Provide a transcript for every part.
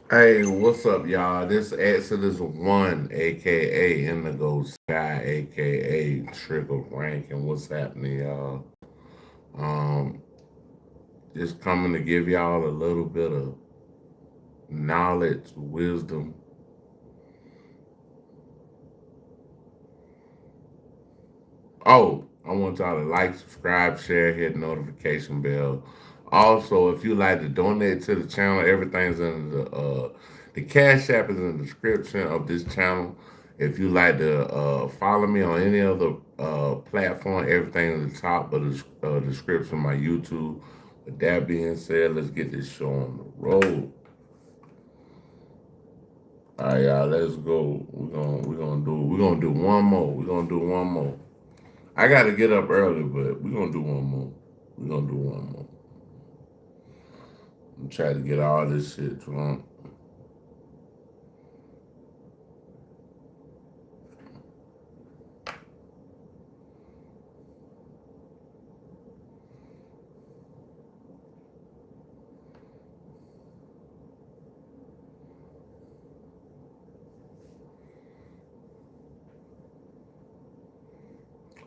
Hey, what's up, y'all? This Exodus One, aka Indigo Sky, aka Trigger Rank, and what's happening, y'all? Um, just coming to give y'all a little bit of knowledge, wisdom. Oh, I want y'all to like, subscribe, share, hit the notification bell. Also, if you like to donate to the channel, everything's in the Cash App is in the description of this channel. If you like to follow me on any other platform, everything at the top of the description of my YouTube. With that being said, let's get this show on the road. All right, y'all, let's go. We're gonna do one more. We're gonna do one more. I got to get up early, but we're gonna do one more. We're gonna do one more. I'm trying to get all this shit drunk.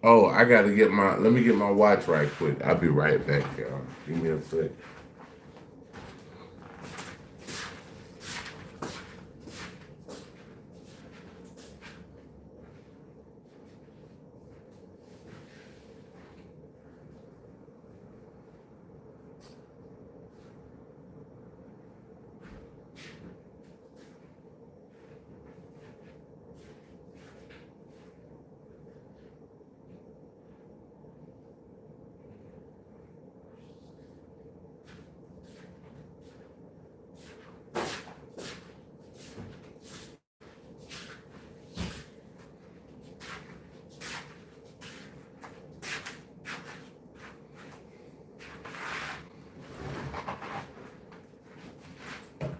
Oh, I gotta get my. Let me get my watch right quick. I'll be right back, y'all. Give me a sec.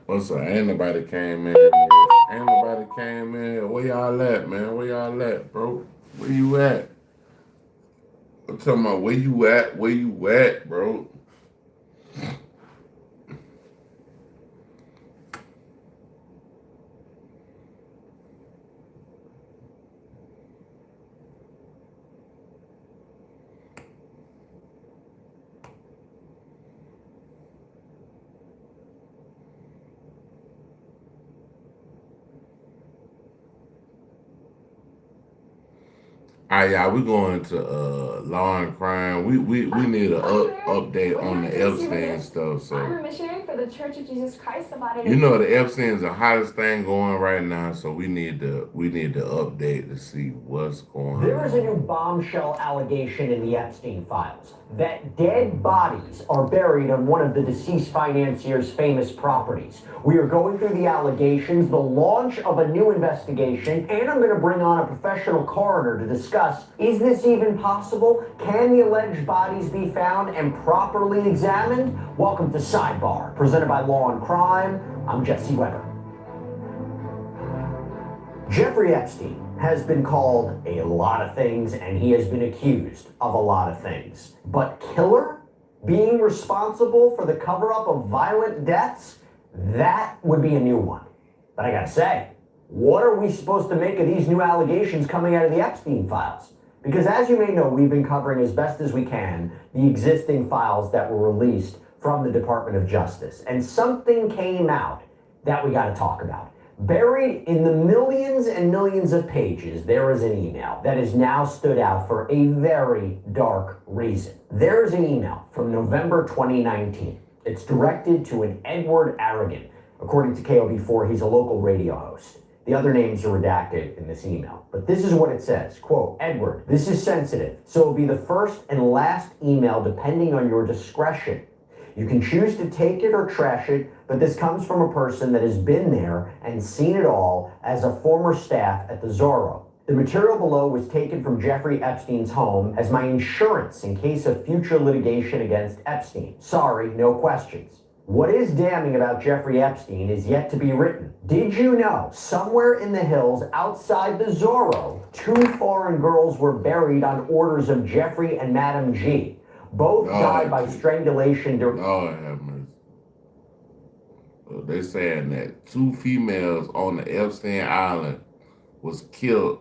What's up? Ain't nobody came in here. Ain't nobody came in here. Where y'all at, man? Where y'all at, bro? Where you at? I'm talking about where you at? Where you at, bro? All right, y'all, we going to law and crime. We need an update on the Epstein stuff. So I'm a missionary for the Church of Jesus Christ of Latter-day. You know the Epstein's the hottest thing going right now, so we need to update to see what's going on. There is a new bombshell allegation in the Epstein files that dead bodies are buried on one of the deceased financier's famous properties. We are going through the allegations, the launch of a new investigation, and I'm going to bring on a professional coroner to discuss, is this even possible? Can the alleged bodies be found and properly examined? Welcome to Sidebar, presented by Law and Crime. I'm Jesse Weber. Jeffrey Epstein has been called a lot of things and he has been accused of a lot of things. But killer? Being responsible for the cover-up of violent deaths? That would be a new one. But I gotta say, what are we supposed to make of these new allegations coming out of the Epstein files? Because as you may know, we've been covering as best as we can the existing files that were released from the Department of Justice. And something came out that we gotta talk about. Buried in the millions and millions of pages, there is an email that has now stood out for a very dark reason. There is an email from November 2019. It's directed to an Edward Aragon. According to KOB4, he's a local radio host. The other names are redacted in this email. But this is what it says. Quote, Edward, this is sensitive, so it'll be the first and last email depending on your discretion. You can choose to take it or trash it, but this comes from a person that has been there and seen it all as a former staff at the Zorro. The material below was taken from Jeffrey Epstein's home as my insurance in case of future litigation against Epstein. Sorry, no questions. What is damning about Jeffrey Epstein is yet to be written. Did you know somewhere in the hills outside the Zorro, 2 foreign girls were buried on orders of Jeffrey and Madam G? Both died by strangulation during. Lord have mercy. They're saying that two females on the Epstein Island was killed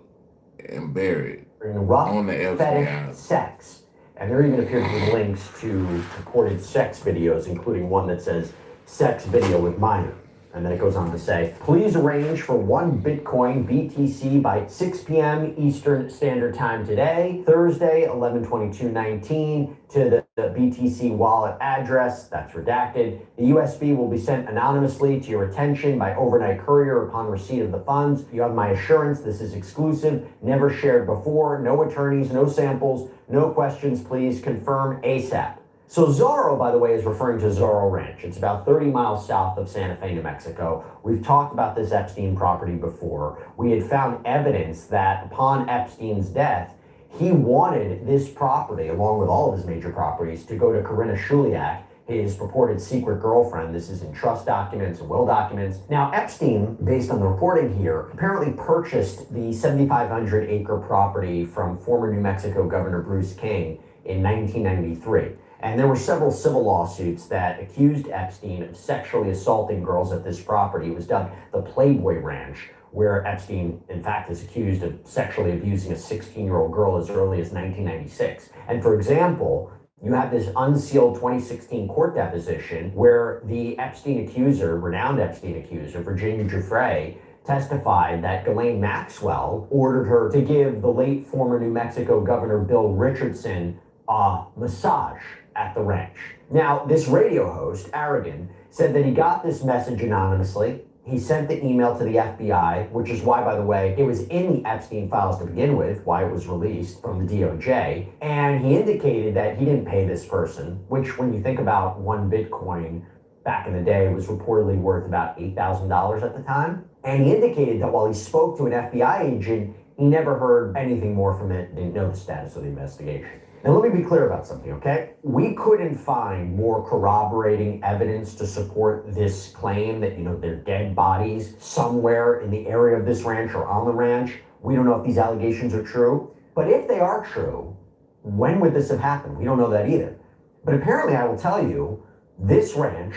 and buried rough on the Epstein fetish Island. sex. And there even appears to be links to reported sex videos, including one that says sex video with minor. And then it goes on to say, please arrange for 1 Bitcoin BTC by 6 p.m. Eastern Standard Time today, Thursday, 11/22/19, to the BTC wallet address that's redacted. The USB will be sent anonymously to your attention by overnight courier upon receipt of the funds. You have my assurance this is exclusive, never shared before, no attorneys, no samples, no questions, please confirm ASAP. So Zorro, by the way, is referring to Zorro Ranch. It's about 30 miles south of Santa Fe, New Mexico. We've talked about this Epstein property before. We had found evidence that upon Epstein's death, he wanted this property, along with all of his major properties, to go to Corinna Shuliak, his purported secret girlfriend. This is in trust documents and will documents. Now, Epstein, based on the reporting here, apparently purchased the 7,500 acre property from former New Mexico Governor Bruce King in 1993. And there were several civil lawsuits that accused Epstein of sexually assaulting girls at this property. It was dubbed the Playboy Ranch, where Epstein, in fact, is accused of sexually abusing a 16-year-old girl as early as 1996. And for example, you have this unsealed 2016 court deposition where the Epstein accuser, renowned Epstein accuser, Virginia Giuffre, testified that Ghislaine Maxwell ordered her to give the late former New Mexico Governor Bill Richardson a massage at the ranch. Now, this radio host, Aragon, said that he got this message anonymously. He sent the email to the FBI, which is why, by the way, it was in the Epstein files to begin with, why it was released from the DOJ. And he indicated that he didn't pay this person, which when you think about 1 Bitcoin back in the day was reportedly worth about $8,000 at the time. And he indicated that while he spoke to an FBI agent, he never heard anything more from it, didn't know the status of the investigation. Now, let me be clear about something, okay? We couldn't find more corroborating evidence to support this claim that, there are dead bodies somewhere in the area of this ranch or on the ranch. We don't know if these allegations are true. But if they are true, when would this have happened? We don't know that either. But apparently, I will tell you, this ranch,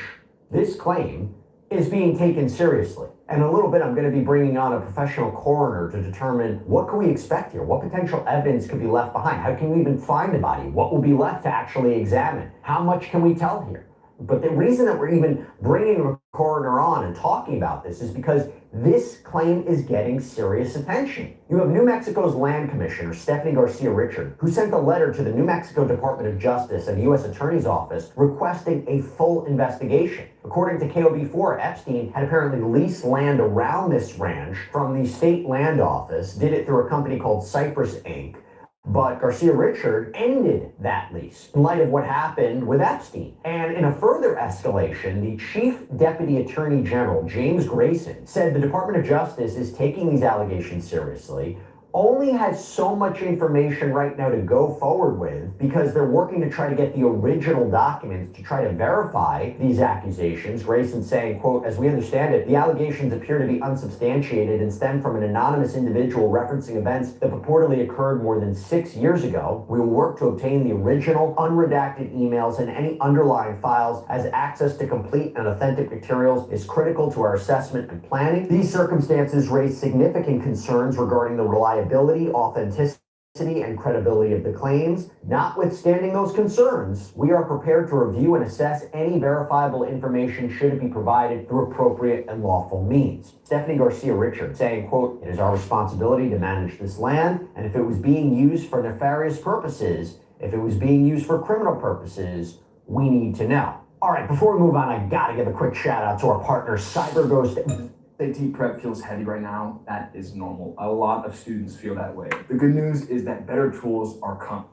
this claim, is being taken seriously. And in a little bit, I'm going to be bringing on a professional coroner to determine what can we expect here? What potential evidence could be left behind? How can we even find the body? What will be left to actually examine? How much can we tell here? But the reason that we're even bringing a coroner on and talking about this is because this claim is getting serious attention. You have New Mexico's Land Commissioner, Stephanie Garcia-Richard, who sent a letter to the New Mexico Department of Justice and the U.S. Attorney's Office requesting a full investigation. According to KOB4, Epstein had apparently leased land around this ranch from the state land office, did it through a company called Cypress Inc., but Garcia-Richard ended that lease in light of what happened with Epstein. And in a further escalation, the Chief Deputy Attorney General, James Grayson, said the Department of Justice is taking these allegations seriously, only has so much information right now to go forward with because they're working to try to get the original documents to try to verify these accusations. Grayson saying, quote, as we understand it, the allegations appear to be unsubstantiated and stem from an anonymous individual referencing events that purportedly occurred more than 6 years ago. We will work to obtain the original unredacted emails and any underlying files, as access to complete and authentic materials is critical to our assessment and planning. These circumstances raise significant concerns regarding the reliability, authenticity, and credibility of the claims. Notwithstanding those concerns, we are prepared to review and assess any verifiable information should it be provided through appropriate and lawful means. Stephanie Garcia-Richard saying, quote, it is our responsibility to manage this land, and if it was being used for nefarious purposes, if it was being used for criminal purposes, we need to know. All right, before we move on, I gotta give a quick shout out to our partner, CyberGhost. SAT prep feels heavy right now. That is normal. A lot of students feel that way. The good news is that better tools are coming.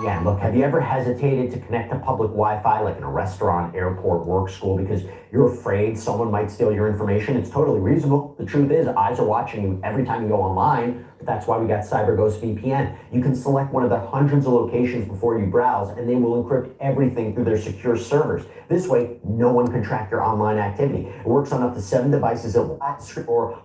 Yeah, look, have you ever hesitated to connect to public Wi-Fi like in a restaurant, airport, work, school, because you're afraid someone might steal your information? It's totally reasonable. The truth is, eyes are watching you every time you go online, but that's why we got CyberGhost VPN. You can select one of their hundreds of locations before you browse, and they will encrypt everything through their secure servers. This way, no one can track your online activity. It works on up to 7 devices at once, or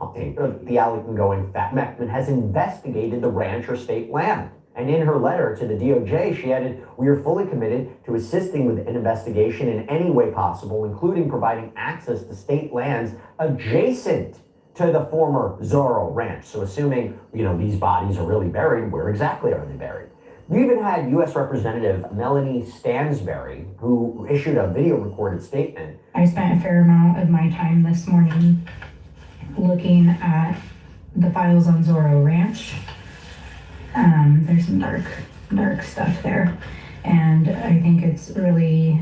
the alley can go in. Fat Meckman has investigated the ranch or state land. And in her letter to the DOJ, she added, "We are fully committed to assisting with an investigation in any way possible, including providing access to state lands adjacent to the former Zorro Ranch." So assuming, these bodies are really buried, where exactly are they buried? You even had U.S. Representative Melanie Stansbury, who issued a video recorded statement. I spent a fair amount of my time this morning looking at the files on Zorro Ranch. There's some dark stuff there. And I think it's really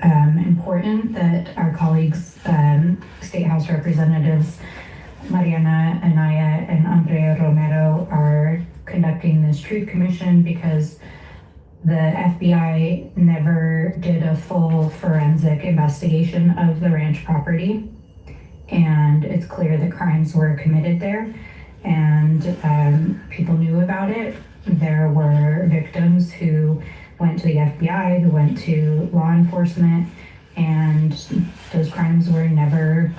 important that our colleagues, State House Representatives Mariana Anaya and Andrea Romero, are conducting this truth commission because the FBI never did a full forensic investigation of the ranch property. And it's clear that crimes were committed there, and people knew about it. There were victims who went to the FBI, who went to law enforcement, and those crimes were never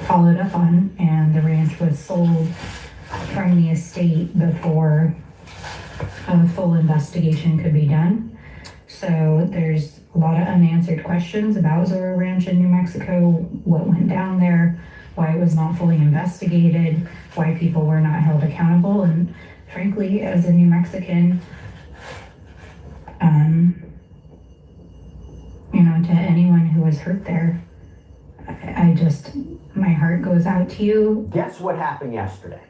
followed up on, and the ranch was sold from the estate before a full investigation could be done. So there's a lot of unanswered questions about Zorro Ranch in New Mexico, what went down there, why it was not fully investigated, why people were not held accountable. And frankly, as a New Mexican, to anyone who was hurt there, my heart goes out to you. Guess what happened yesterday?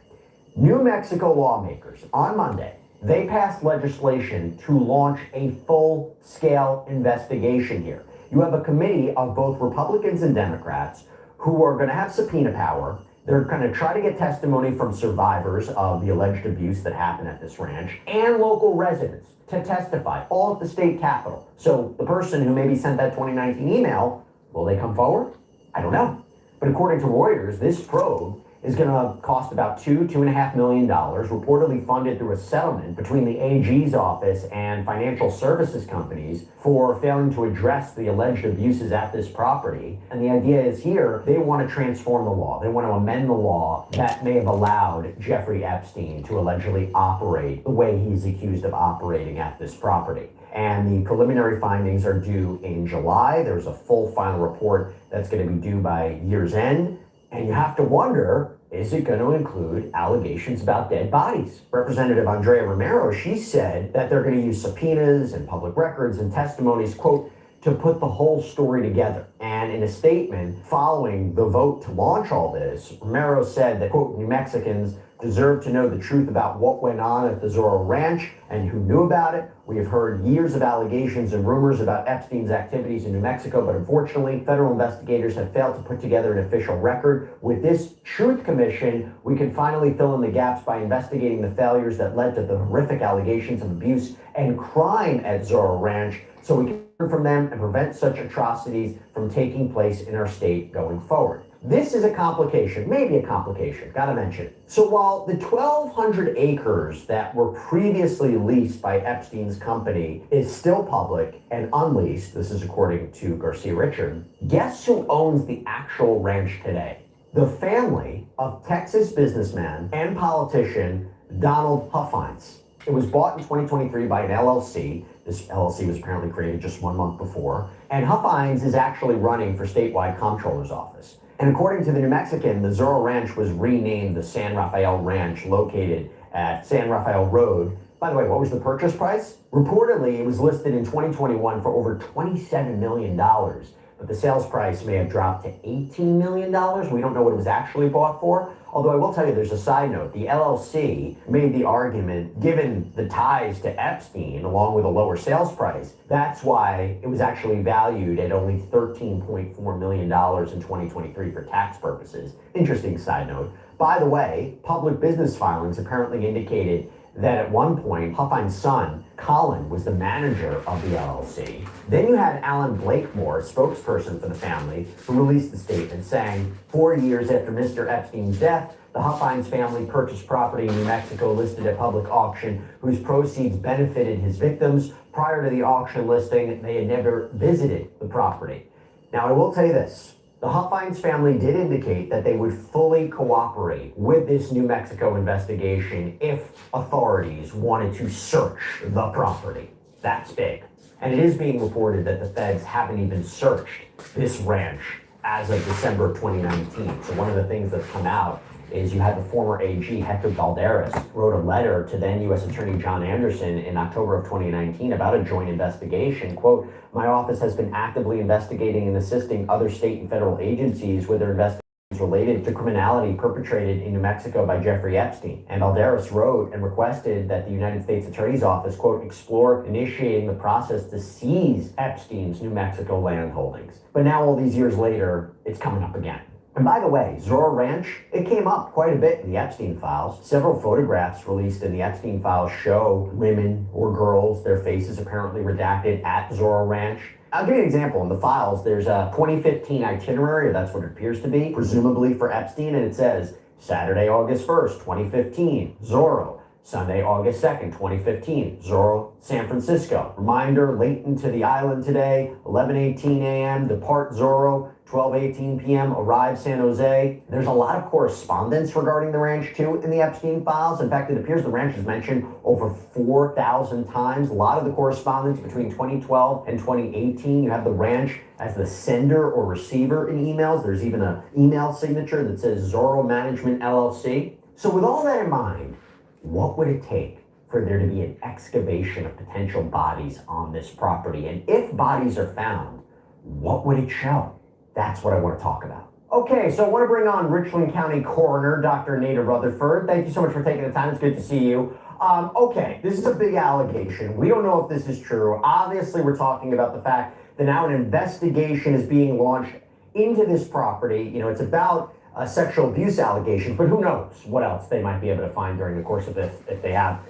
New Mexico lawmakers on Monday, they passed legislation to launch a full-scale investigation here. You have a committee of both Republicans and Democrats who are going to have subpoena power. They're going to try to get testimony from survivors of the alleged abuse that happened at this ranch and local residents to testify, all at the state capitol. So the person who maybe sent that 2019 email, will they come forward? I don't know. But according to Reuters, this probe is going to cost about $2.5 million, reportedly funded through a settlement between the AG's office and financial services companies for failing to address the alleged abuses at this property. And the idea is here, they want to transform the law. They want to amend the law that may have allowed Jeffrey Epstein to allegedly operate the way he's accused of operating at this property. And the preliminary findings are due in July. There's a full final report that's going to be due by year's end. And you have to wonder, is it going to include allegations about dead bodies? Representative Andrea Romero, she said that they're going to use subpoenas and public records and testimonies, quote, to put the whole story together. And in a statement following the vote to launch all this, Romero said that, quote, New Mexicans deserve to know the truth about what went on at the Zorro Ranch and who knew about it. We have heard years of allegations and rumors about Epstein's activities in New Mexico, but unfortunately, federal investigators have failed to put together an official record. With this Truth Commission, we can finally fill in the gaps by investigating the failures that led to the horrific allegations of abuse and crime at Zorro Ranch, so we can learn from them and prevent such atrocities from taking place in our state going forward. This is a complication, maybe a complication, gotta mention it. So while the 1,200 acres that were previously leased by Epstein's company is still public and unleased, this is according to Garcia Richard, guess who owns the actual ranch today? The family of Texas businessman and politician Donald Huffines. It was bought in 2023 by an LLC. This LLC was apparently created just 1 month before. And Huffines is actually running for statewide comptroller's office. And according to the New Mexican, the Zorro Ranch was renamed the San Rafael Ranch, located at San Rafael Road. By the way, what was the purchase price? Reportedly, it was listed in 2021 for over $27 million. But the sales price may have dropped to $18 million. We don't know what it was actually bought for. Although I will tell you, there's a side note. The LLC made the argument, given the ties to Epstein, along with a lower sales price, that's why it was actually valued at only $13.4 million in 2023 for tax purposes. Interesting side note. By the way, public business filings apparently indicated that at one point, Huffines' son, Colin, was the manager of the LLC. Then you had Alan Blakemore, spokesperson for the family, who released a statement saying, 4 years after Mr. Epstein's death, the Huffines family purchased property in New Mexico listed at public auction, whose proceeds benefited his victims. Prior to the auction listing, they had never visited the property. Now, I will tell you this. The Huffines family did indicate that they would fully cooperate with this New Mexico investigation if authorities wanted to search the property. That's big. And it is being reported that the feds haven't even searched this ranch as of December of 2019. So one of the things that's come out is you had the former AG, Hector Balderas, wrote a letter to then U.S. Attorney John Anderson in October of 2019 about a joint investigation. Quote, my office has been actively investigating and assisting other state and federal agencies with their investigations related to criminality perpetrated in New Mexico by Jeffrey Epstein. And Balderas wrote and requested that the United States Attorney's Office, quote, explore initiating the process to seize Epstein's New Mexico land holdings. But now all these years later, it's coming up again. And by the way, Zorro Ranch, it came up quite a bit in the Epstein files. Several photographs released in the Epstein files show women or girls, their faces apparently redacted at Zorro Ranch. I'll give you an example. In the files, there's a 2015 itinerary, or that's what it appears to be, presumably for Epstein, and it says Saturday, August 1st, 2015, Zorro. Sunday, August 2nd, 2015, Zorro, San Francisco. Reminder, late into the island today, 11:18 a.m., depart Zorro, 12:18 p.m., arrive San Jose. There's a lot of correspondence regarding the ranch, too, in the Epstein files. In fact, it appears the ranch is mentioned over 4,000 times. A lot of the correspondence between 2012 and 2018, you have the ranch as the sender or receiver in emails. There's even an email signature that says Zorro Management LLC. So with all that in mind, what would it take for there to be an excavation of potential bodies on this property? And if bodies are found, what would it show? That's what I want to talk about. Okay, so I want to bring on Richland County Coroner, Dr. Nada Rutherford. Thank you so much for taking the time. It's good to see you. Okay, this is a big allegation. We don't know if this is true. Obviously, we're talking about the fact that now an investigation is being launched into this property. You know, it's about sexual abuse allegations, but who knows what else they might be able to find during the course of this if they have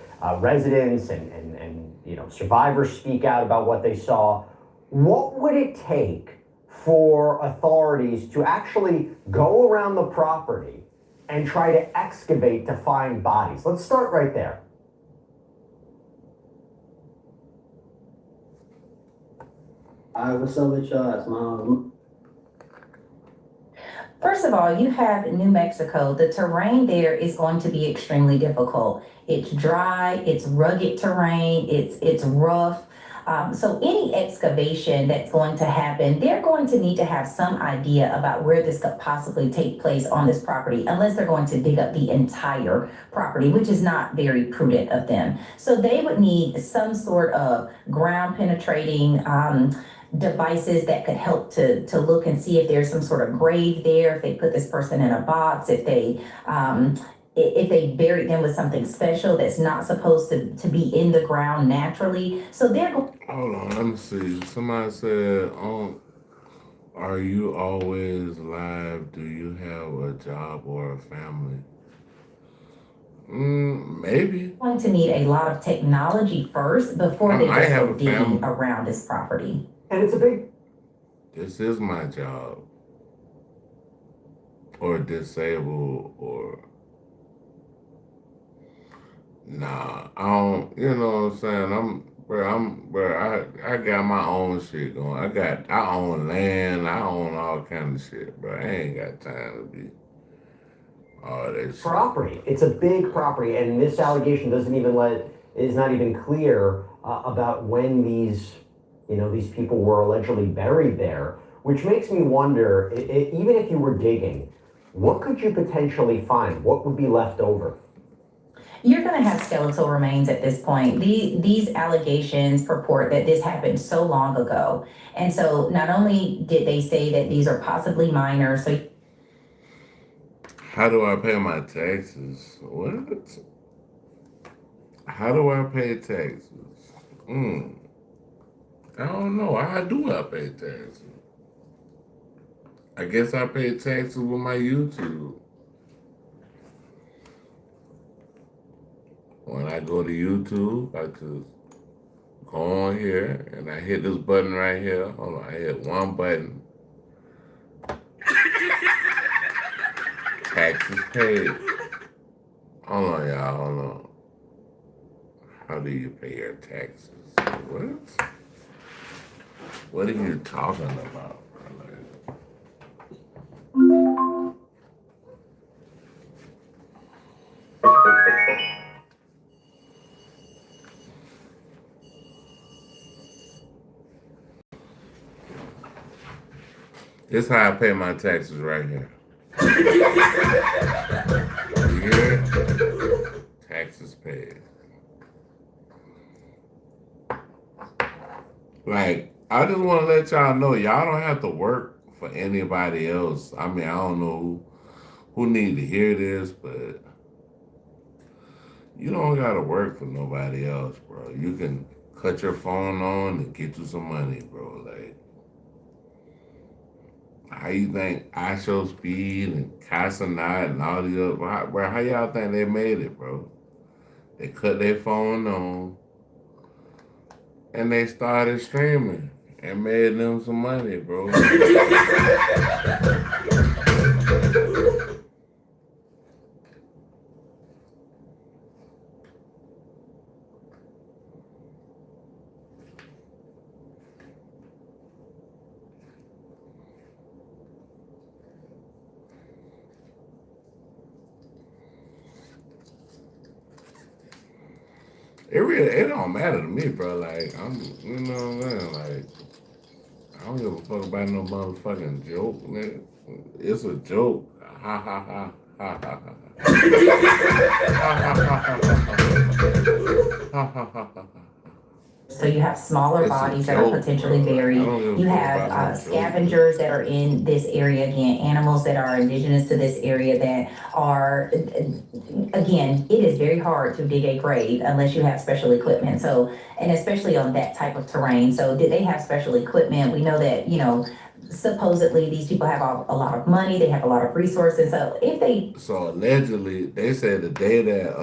residents and you know, survivors speak out about what they saw. What would it take for authorities to actually go around the property and try to excavate to find bodies? Let's start right there. What's up with y'all? It's Mom. First of all, you have New Mexico. The terrain there is going to be extremely difficult. It's dry, it's rugged terrain, it's rough. So any excavation that's going to happen, they're going to need to have some idea about where this could possibly take place on this property, unless they're going to dig up the entire property, which is not very prudent of them. So they would need some sort of ground penetrating devices that could help to look and see if there's some sort of grave there, if they put this person in a box, if they buried them with something special that's not supposed to be in the ground naturally. So they're Hold on, let me see. Somebody said, are you always live? Do you have a job or a family? Maybe. going to need a lot of technology first before they I just have go a digging family. around this property. And it's a big This is my job. Or disabled or nah. I don't, you know what I'm saying? I got my own shit going. I own land, I own all kind of shit, bro. I ain't got time to be all that shit. property. It's a big property, and this allegation is not even clear about when these people were allegedly buried there, which makes me wonder, even if you were digging, what could you potentially find? What would be left over? You're going to have skeletal remains at this point. These allegations purport that this happened so long ago. And so not only did they say that these are possibly minors, so How do I pay my taxes? What? How do I pay taxes? I don't know. How do I pay taxes? I guess I pay taxes with my YouTube. When I go to YouTube, I just go on here and I hit this button right here. Hold on, I hit one button. Taxes paid. Hold on, y'all, hold on. How do you pay your taxes? What are you talking about? This how I pay my taxes right here. You hear it? Taxes paid. Like, I just want to let y'all know, y'all don't have to work for anybody else. I mean, I don't know who need to hear this, but you don't gotta work for nobody else, bro. You can cut your phone on and get you some money, bro. Like, how you think I Show Speed and Casanat and all these other, bro, how y'all think they made it, bro? They cut their phone on and they started streaming and made them some money, bro. It don't matter to me, bro. Like, you know what I'm saying? Like, I don't give a fuck about no motherfucking joke, nigga. It's a joke. Ha ha ha ha ha ha. Ha ha ha ha. So you have smaller It's a bodies that are joke, potentially bro. buried. I don't give a You fuck have about no joke. scavengers that are in this area, again, animals that are indigenous to this area that are, again, it is very hard to dig a grave unless you have special equipment. So, and especially on that type of terrain. So did they have special equipment? We know that, you know, supposedly these people have a lot of money, they have a lot of resources. So if they So allegedly, they said the day that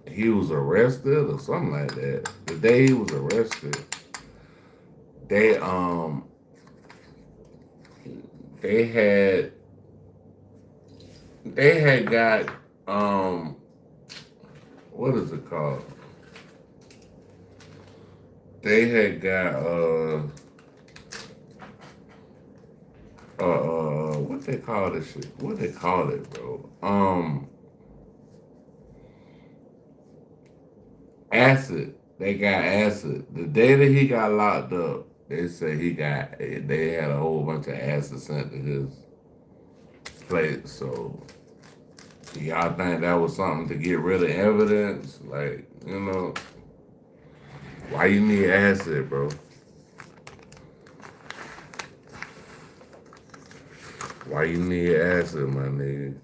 he was arrested or something like that. The day he was arrested, they they had got what is it called? They had got what they call this shit? What they call it, bro? Acid. They got acid. The day that he got locked up, they say they had a whole bunch of acid sent to his place. So y'all think that was something to get rid of evidence? Like, you know, why you need acid, bro? Why you need acid, my nigga?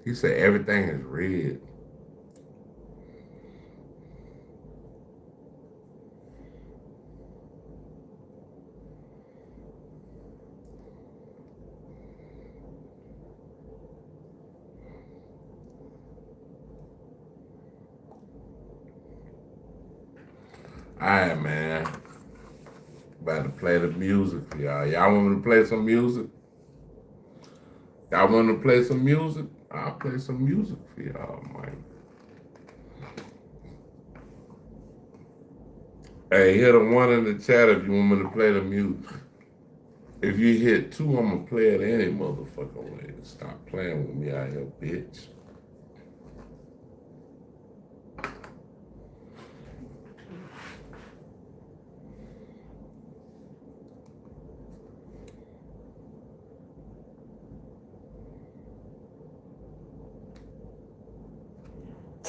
He said everything is red. Alright, man. About to play the music for y'all. Y'all want me to play some music? Y'all want to play some music? I'll play some music for y'all, man. Hey, hit a one in the chat if you want me to play the music. If you hit two, I'm gonna play it any motherfucking way. Stop playing with me out here, bitch.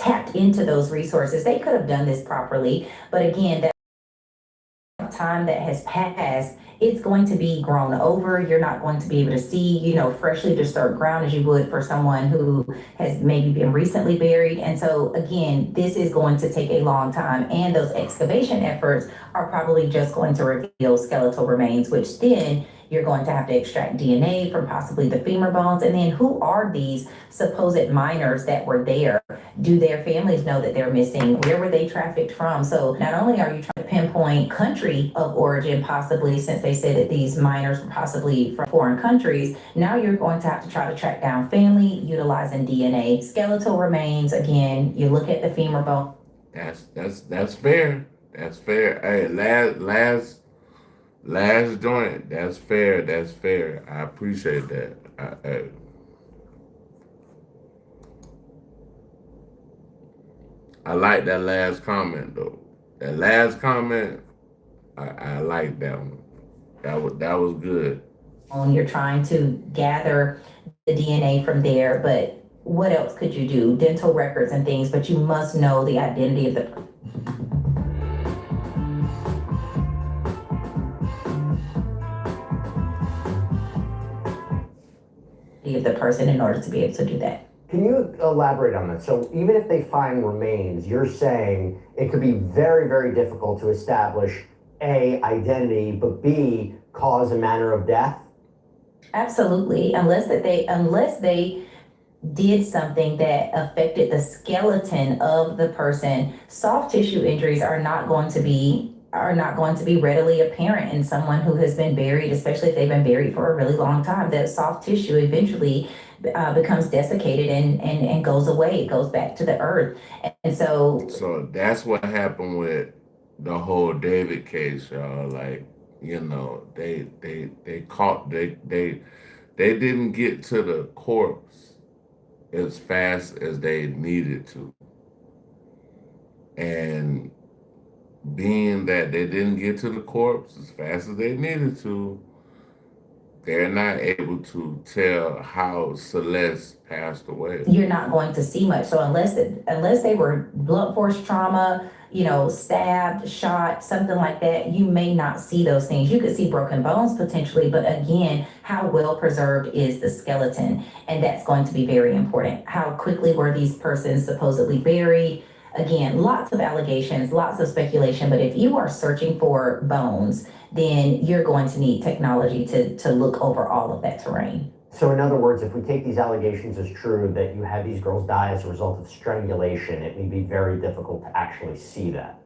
tapped into those resources, they could have done this properly. But again, that time that has passed, it's going to be grown over. You're not going to be able to see, freshly disturbed ground as you would for someone who has maybe been recently buried. And so again, this is going to take a long time, and those excavation efforts are probably just going to reveal skeletal remains, which then you're going to have to extract DNA from possibly the femur bones. And then who are these supposed minors that were there? Do their families know that they're missing? Where were they trafficked from? So not only are you trying to pinpoint country of origin, possibly, since they said that these minors were possibly from foreign countries, now you're going to have to try to track down family utilizing DNA. Skeletal remains, again, you look at the femur bone. That's fair. That's fair. Hey, last joint. That's fair. That's fair. I appreciate that. I like that last comment though. That last comment, I like that one. That was good. You're trying to gather the DNA from there, but what else could you do? Dental records and things, but you must know the identity of the person in order to be able to do that. Can you elaborate on that? So even if they find remains, you're saying it could be very, very difficult to establish A, identity, but B, cause and manner of death? Absolutely, unless they did something that affected the skeleton of the person. Soft tissue injuries are not going to be readily apparent in someone who has been buried, especially if they've been buried for a really long time. That soft tissue eventually becomes desiccated and goes away. It goes back to the earth. And So that's what happened with the whole David case, y'all. Like, they didn't get to the corpse as fast as they needed to. And being that they didn't get to the corpse as fast as they needed to, they're not able to tell how Celeste passed away. You're not going to see much. So unless they were blunt force trauma, stabbed, shot, something like that, you may not see those things. You could see broken bones potentially, but again, how well preserved is the skeleton? And that's going to be very important. How quickly were these persons supposedly buried? Again, lots of allegations, lots of speculation, but if you are searching for bones, then you're going to need technology to look over all of that terrain. So in other words, if we take these allegations as true that you had these girls die as a result of strangulation, it may be very difficult to actually see that.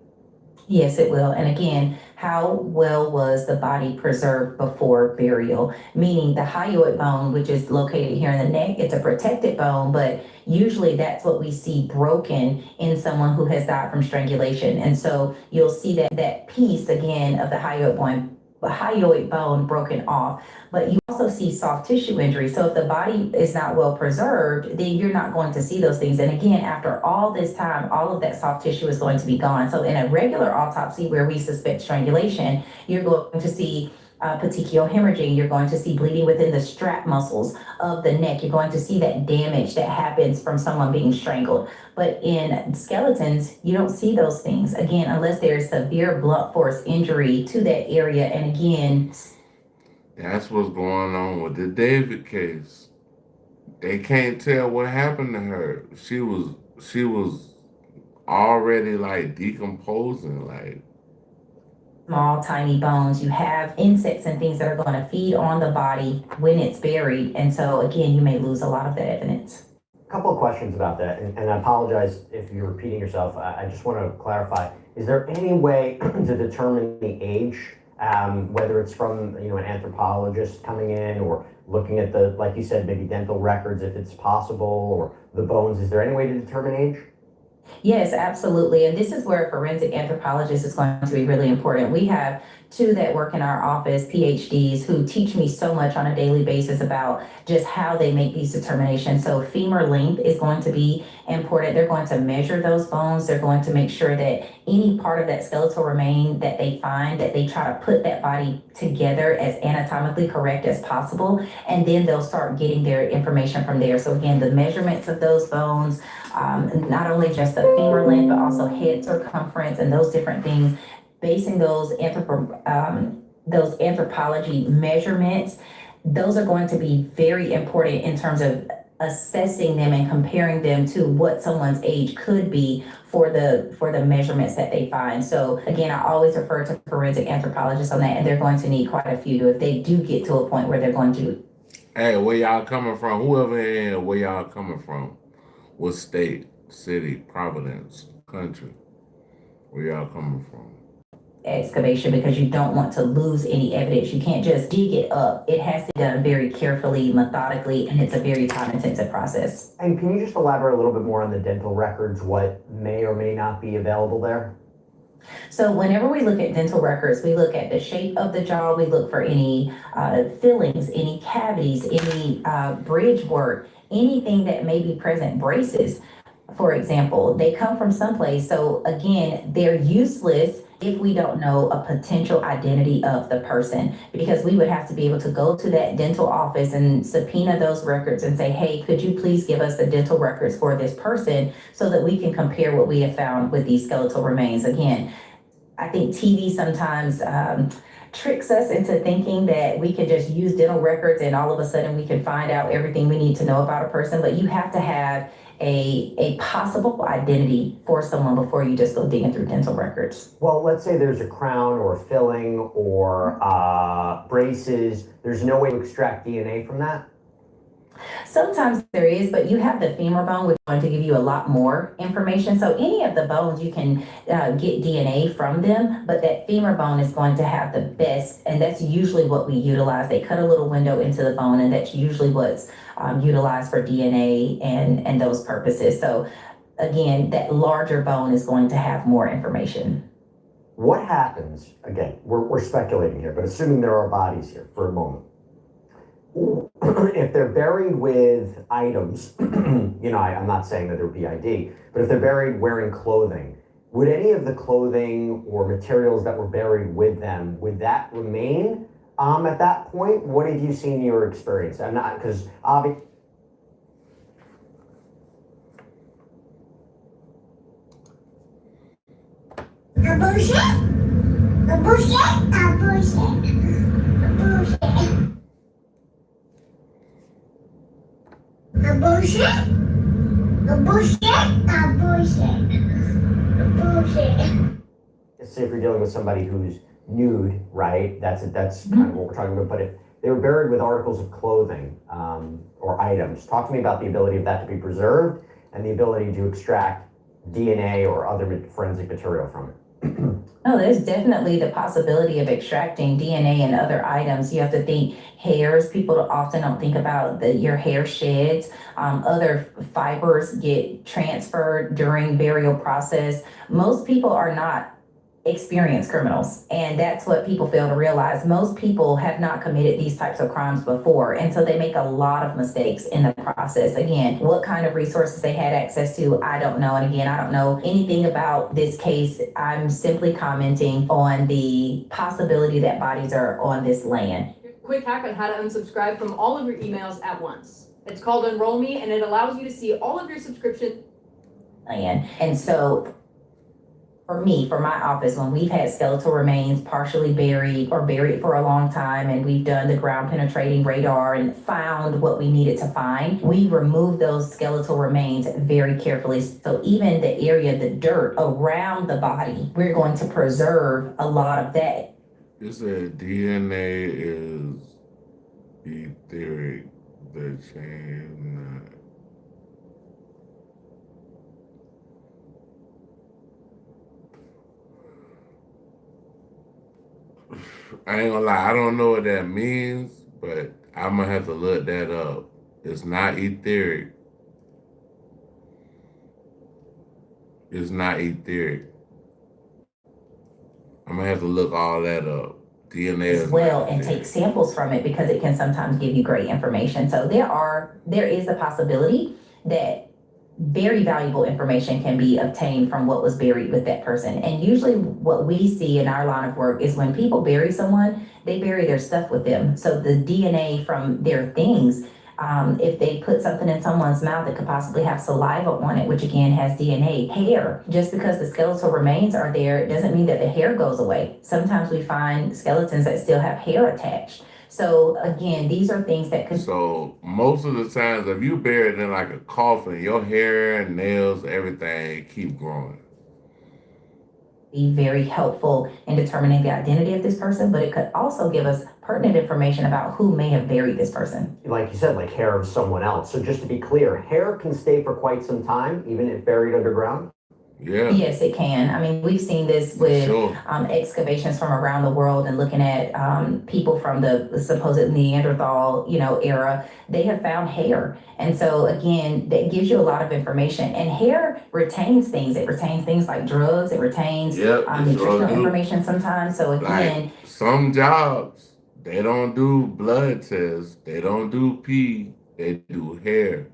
Yes, it will. And again, how well was the body preserved before burial? Meaning the hyoid bone, which is located here in the neck, it's a protected bone, but usually that's what we see broken in someone who has died from strangulation. And so you'll see that piece again of the hyoid bone broken off, but you also see soft tissue injury. So if the body is not well preserved, then you're not going to see those things. And again, after all this time, all of that soft tissue is going to be gone. So in a regular autopsy where we suspect strangulation, you're going to see petechial hemorrhaging. You're going to see bleeding within the strap muscles of the neck. You're going to see that damage that happens from someone being strangled. But in skeletons, you don't see those things, again, unless there's severe blunt force injury to that area. And again, that's what's going on with the David case. They can't tell what happened to her. She was already like decomposing, like small, tiny bones. You have insects and things that are going to feed on the body when it's buried. And so again, you may lose a lot of that evidence. A couple of questions about that, and I apologize if you're repeating yourself. I just want to clarify. Is there any way to determine the age, whether it's from an anthropologist coming in or looking at the, like you said, maybe dental records if it's possible, or the bones? Is there any way to determine age? Yes, absolutely. And this is where a forensic anthropologist is going to be really important. We have two that work in our office, PhDs, who teach me so much on a daily basis about just how they make these determinations. So femur length is going to be important. They're going to measure those bones. They're going to make sure that any part of that skeletal remain that they find, that they try to put that body together as anatomically correct as possible. And then they'll start getting their information from there. So again, the measurements of those bones, not only just the femur length, but also head circumference and those different things. basing those anthropology measurements, those are going to be very important in terms of assessing them and comparing them to what someone's age could be for the measurements that they find. So again, I always refer to forensic anthropologists on that, and they're going to need quite a few if they do get to a point where they're going to. Hey, where y'all coming from? Whoever in here, where y'all coming from? What state, city, province, country? Where y'all coming from? Excavation, because you don't want to lose any evidence. You can't just dig it up. It has to be done very carefully, methodically, and it's a very time-intensive process. And can you just elaborate a little bit more on the dental records, what may or may not be available there? So whenever we look at dental records, we look at the shape of the jaw, we look for any fillings, any cavities, any bridge work, anything that may be present, braces, for example. They come from someplace. So again, they're useless if we don't know a potential identity of the person, because we would have to be able to go to that dental office and subpoena those records and say, hey, could you please give us the dental records for this person so that we can compare what we have found with these skeletal remains. Again, I think TV sometimes tricks us into thinking that we can just use dental records and all of a sudden we can find out everything we need to know about a person, but you have to have a possible identity for someone before you just go digging through dental records. Well, let's say there's a crown or a filling or braces. There's no way to extract DNA from that? Sometimes there is, but you have the femur bone, which is going to give you a lot more information. So any of the bones, you can get DNA from them, but that femur bone is going to have the best, and that's usually what we utilize. They cut a little window into the bone, and that's usually what's utilized for DNA and those purposes. So again, that larger bone is going to have more information. What happens, again, we're speculating here, but assuming there are bodies here for a moment, if they're buried with items, I'm not saying that there would be ID, but if they're buried wearing clothing, would any of the clothing or materials that were buried with them, would that remain at that point? What have you seen in your experience? I'm not, because obviously. Say if you're dealing with somebody who's nude, right? That's kind of what we're talking about. But if they were buried with articles of clothing or items, talk to me about the ability of that to be preserved and the ability to extract DNA or other forensic material from it. No, there's definitely the possibility of extracting DNA and other items. You have to think hairs. People often don't think about your hair sheds. Other fibers get transferred during burial process. Most people are not experienced criminals, and that's what people fail to realize. Most people have not committed these types of crimes before, and so they make a lot of mistakes in the process. Again, what kind of resources they had access to, I don't know. And again, I don't know anything about this case. I'm simply commenting on the possibility that bodies are on this land. Quick hack on how to unsubscribe from all of your emails at once. It's called Enroll Me, and it allows you to see all of your subscription. And so for me, for my office, when we've had skeletal remains partially buried or buried for a long time, and we've done the ground penetrating radar and found what we needed to find, we remove those skeletal remains very carefully. So even the area, the dirt around the body, we're going to preserve a lot of that. You said DNA is etheric, the chain. I ain't gonna lie, I don't know what that means, but I'm gonna have to look that up. It's not etheric. It's not etheric. I'm gonna have to look all that up. DNA as well and take samples from it, because it can sometimes give you great information. So there is a possibility that very valuable information can be obtained from what was buried with that person. And usually what we see in our line of work is when people bury someone, they bury their stuff with them. So the DNA from their things If they put something in someone's mouth that could possibly have saliva on it, which again has DNA. Hair, just because the skeletal remains are there, it doesn't mean that the hair goes away. Sometimes we find skeletons that still have hair attached. So again, these are things that could. So most of the times, if you buried in like a coffin, your hair, nails, everything keep growing. Be very helpful in determining the identity of this person, but it could also give us pertinent information about who may have buried this person. Like you said, like hair of someone else. So just to be clear, hair can stay for quite some time, even if buried underground? Yeah. Yes, it can. I mean, we've seen this with Sure. excavations from around the world and looking at people from the supposed Neanderthal, era. They have found hair. And so again, that gives you a lot of information. And hair retains things. It retains things like drugs. It retains Yep. nutritional information sometimes. So again, Like some jobs, they don't do blood tests. They don't do pee. They do hair.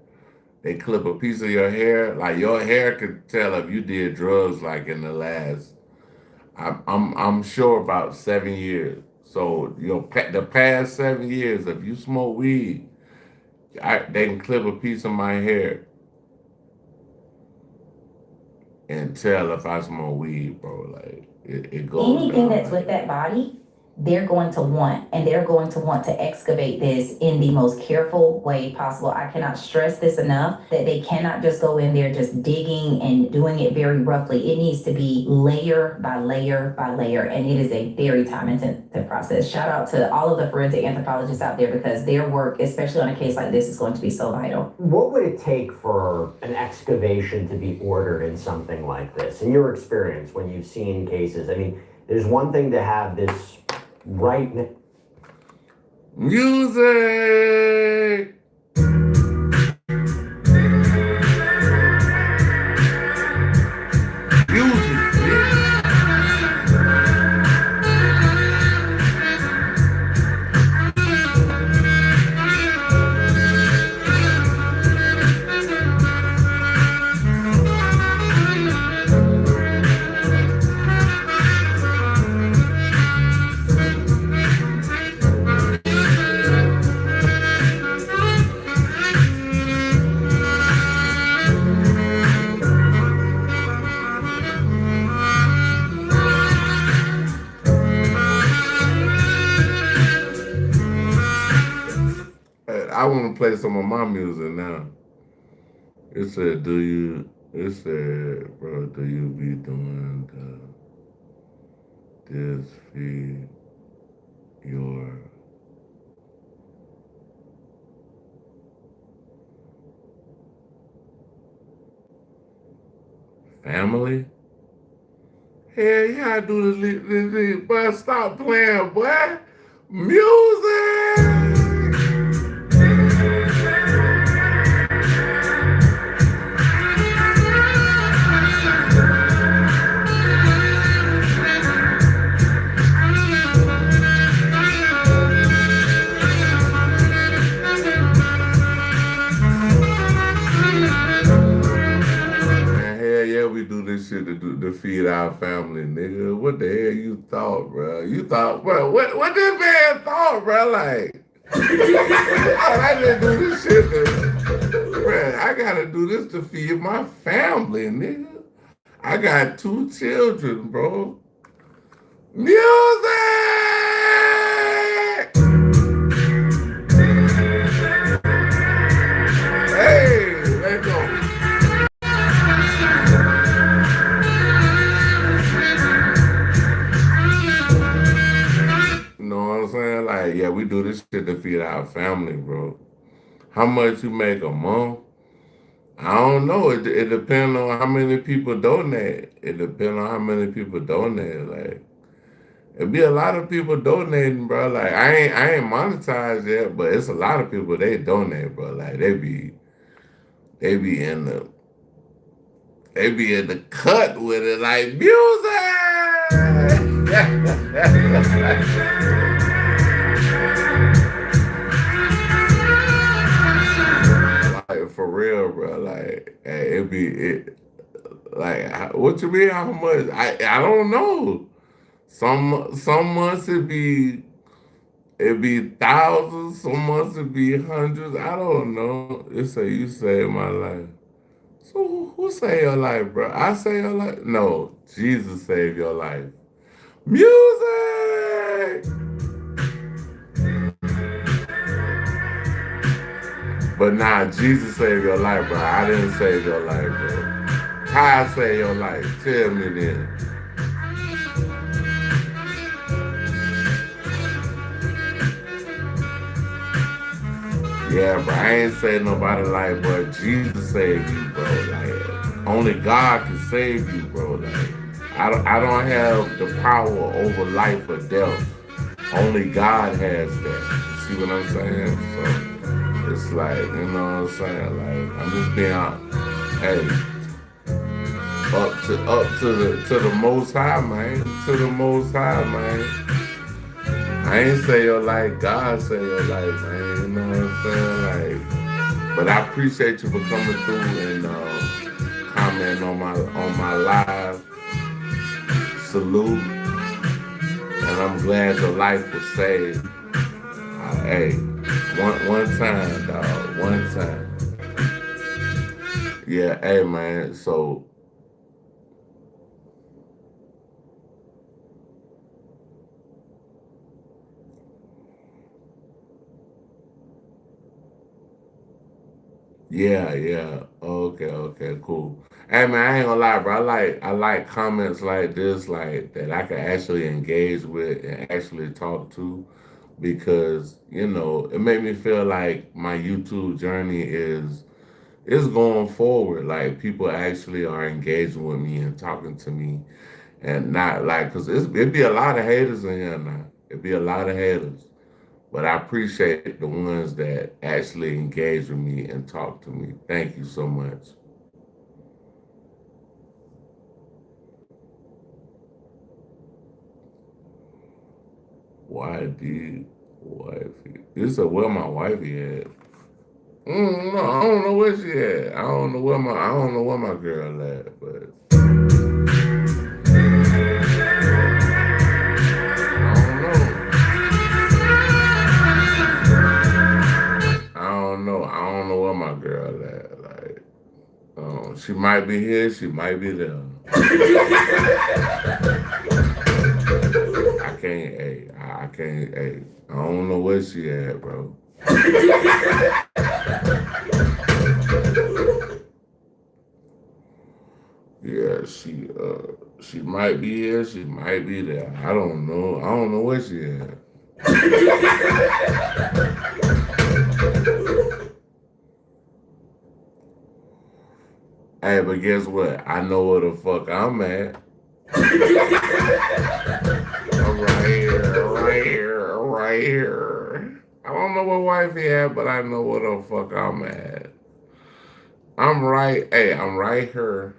They clip a piece of your hair. Like your hair could tell if you did drugs like in the last, I'm sure about 7 years. So the past 7 years, if you smoke weed, they can clip a piece of my hair and tell if I smoke weed, bro. Like it goes anything down that's like with that body, they're going to want, and they're going to want to excavate this in the most careful way possible. I cannot stress this enough that they cannot just go in there just digging and doing it very roughly. It needs to be layer by layer by layer, and it is a very time intensive process. Shout out to all of the forensic anthropologists out there because their work, especially on a case like this, is going to be so vital. What would it take for an excavation to be ordered in something like this? In your experience, when you've seen cases, I mean, there's one thing to have this right now. music. I want to play some of my music now. It said, it said, bro, do you be doing this feed your family? Hell yeah, I do this, boy, stop playing, boy. Music! Yeah, we do this shit to feed our family, nigga. What the hell you thought, bro? You thought, bro, what this man thought, bro? Like, I didn't do this shit bro, I gotta do this to feed my family, nigga. I got 2 children, bro. Music! Hey, let's go. You know what I'm saying? Like, yeah, we do this shit to feed our family, bro. How much you make a month? I don't know. It depends on how many people donate. It depends on how many people donate. Like, it be a lot of people donating, bro. Like, I ain't monetized yet, but it's a lot of people they donate, bro. Like, they be in the cut with it, like music. Like for real, bro. Like hey, like what you mean? How much? I don't know. Some months it be It be thousands, some months it be hundreds. I don't know. It say you saved my life. So who saved your life, bro? I saved your life? No, Jesus saved your life. Music! But nah, Jesus saved your life, bro. I didn't save your life, bro. How I saved your life? Tell me then. Yeah, bro. I ain't saved nobody life, bro. Jesus saved you, bro. Like, only God can save you, bro. Like, I don't have the power over life or death. Only God has that. You see what I'm saying? So it's like, you know what I'm saying? Like, I'm just being, hey, up to the most high, man. To the most high, man. I ain't say your life, God say your life, man. You know what I'm saying? Like, but I appreciate you for coming through and commenting on my live. Salute, and I'm glad your life was saved. Hey, one time, dog. One time. Yeah, hey man. So yeah, yeah. Okay, cool. Hey man, I ain't gonna lie, bro. I like comments like this, like that I can actually engage with and actually talk to, because it made me feel like my YouTube journey is going forward. Like people actually are engaging with me and talking to me, and not like, cause it'd be a lot of haters in here now. It'd be a lot of haters. But I appreciate the ones that actually engage with me and talk to me. Thank you so much. Why did wifey? This is where my wifey at. No, I don't know where she at. I don't know where my girl at, but I don't know where my girl at. Like, she might be here, she might be there. I can't, hey, I can't, hey, I don't know where she at, bro. Yeah, she might be here, she might be there. I don't know. I don't know where she at. Hey, but guess what? I know where the fuck I'm at. I'm right here, right here, right here. I don't know where wifey at, but I know where the fuck I'm at. I'm right here. I'm right here.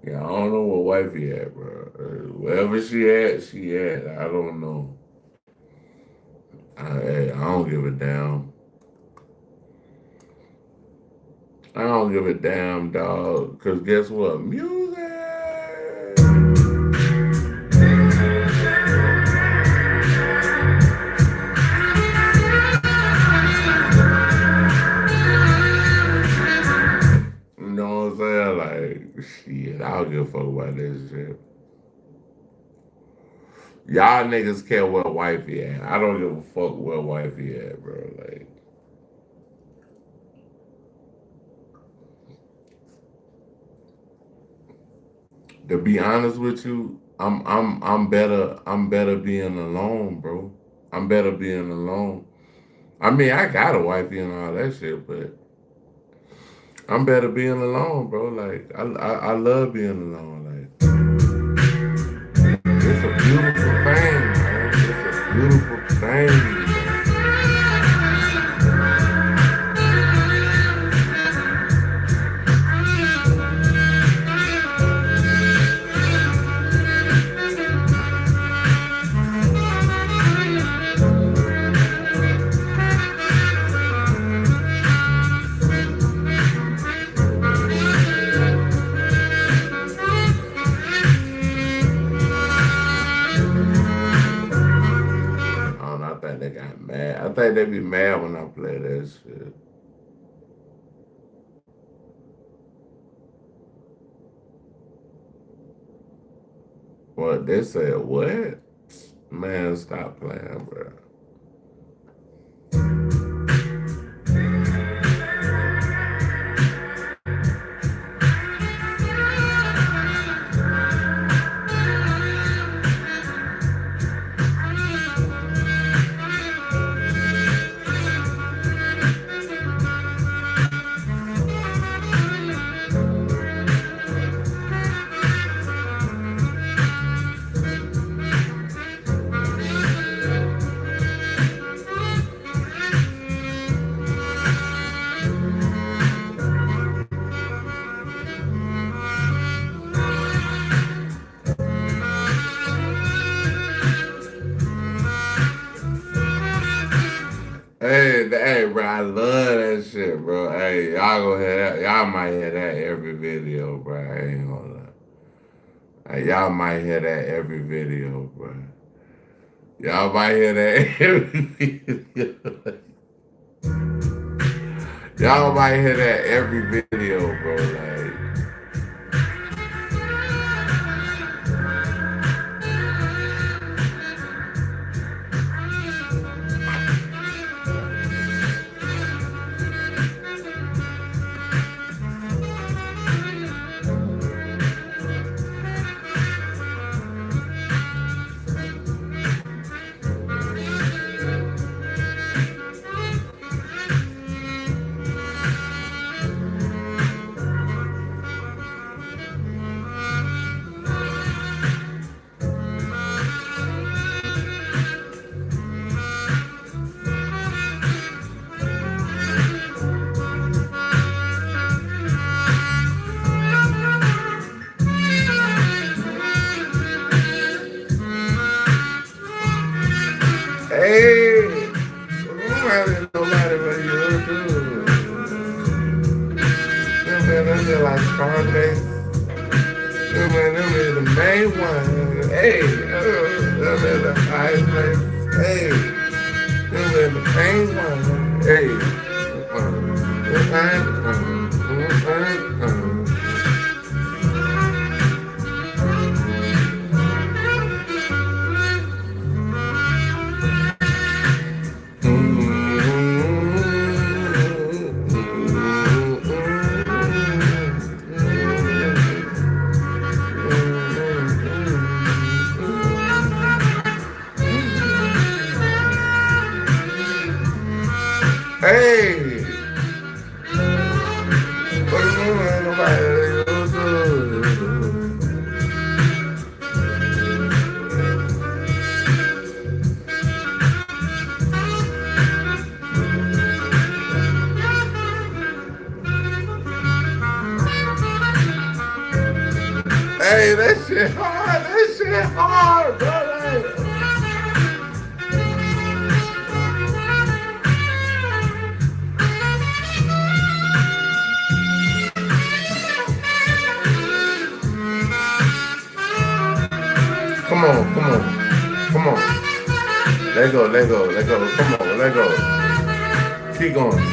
Yeah, I don't know where wifey at, bro. Wherever she at. I don't know. I don't give a damn. I don't give a damn, dog. Cause guess what? Music. You know what I'm saying? Like, shit, I don't give a fuck about this shit. Y'all niggas care where wifey at. I don't give a fuck where wifey at, bro. Like, to be honest with you, I'm better being alone, bro. I'm better being alone. I mean, I got a wifey and all that shit, but I'm better being alone, bro. Like, I love being alone. Like, it's a beautiful thing, man. It's a beautiful thing, man. think they got mad. I think they be mad when I play that shit. What they said? What? Man, stop playing, bro. Hey, bro, I love that shit, bro. Hey, y'all gonna hear that. Y'all might hear that every video, bro. I ain't gonna lie. Hey, y'all might hear that every video, bro. Y'all might hear that every video. Y'all might hear that every video, bro. Like, hey, I'm not nobody but you, too. Them is like Scarface. Them is the main one. Hey, them is the highest place. Hey, them is the main one. Hey, hey, hey, that shit hard. That shit hard, brother. Come on, come on, come on. Let go, let go, let go. Come on, let go. Keep going.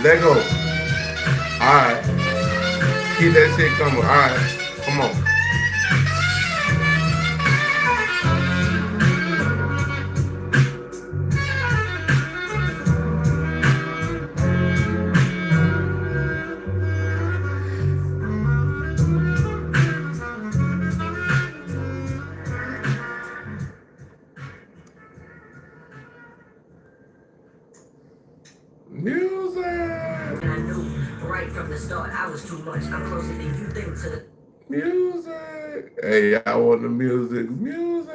Let go. Alright. Keep that shit coming. Alright. Come on. Music. And I knew right from the start I was too much. I'm closer than you think to the Music. Hey, y'all want the music? Music.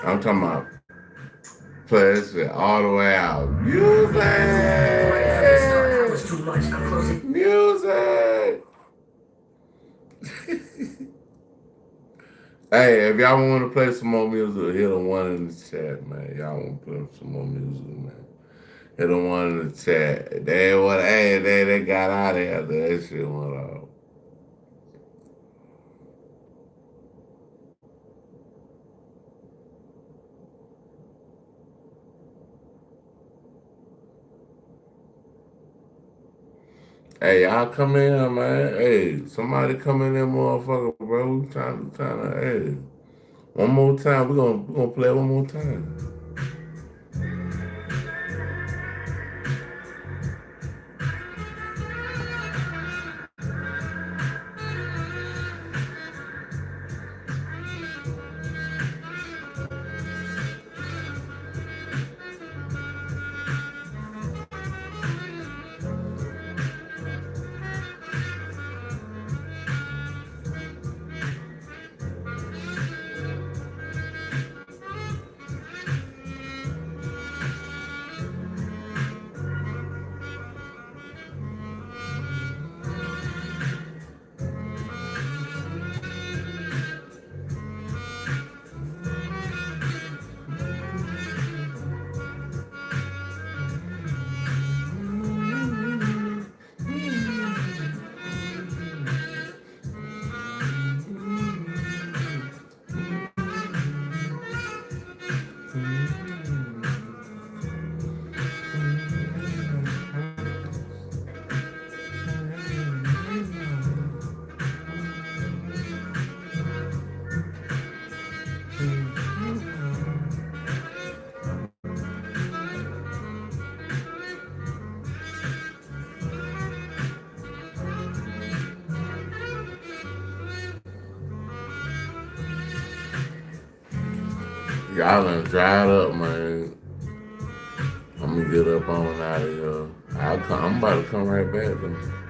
I'm talking about play this shit all the way out. Right from the start, I was Music! too much. I'm closing. Music! Hey, if y'all want to play some more music, hit a one in the chat, man. Y'all want to play some more music, man. Hit a one in the chat. They got out of here after that shit went off. Hey, y'all come in, man. Hey, somebody come in there, motherfucker, bro. We trying to, hey. One more time. We gonna play one more time. Y'all done dried up, man. I'm gonna get up on out of here. I'm about to come right back though.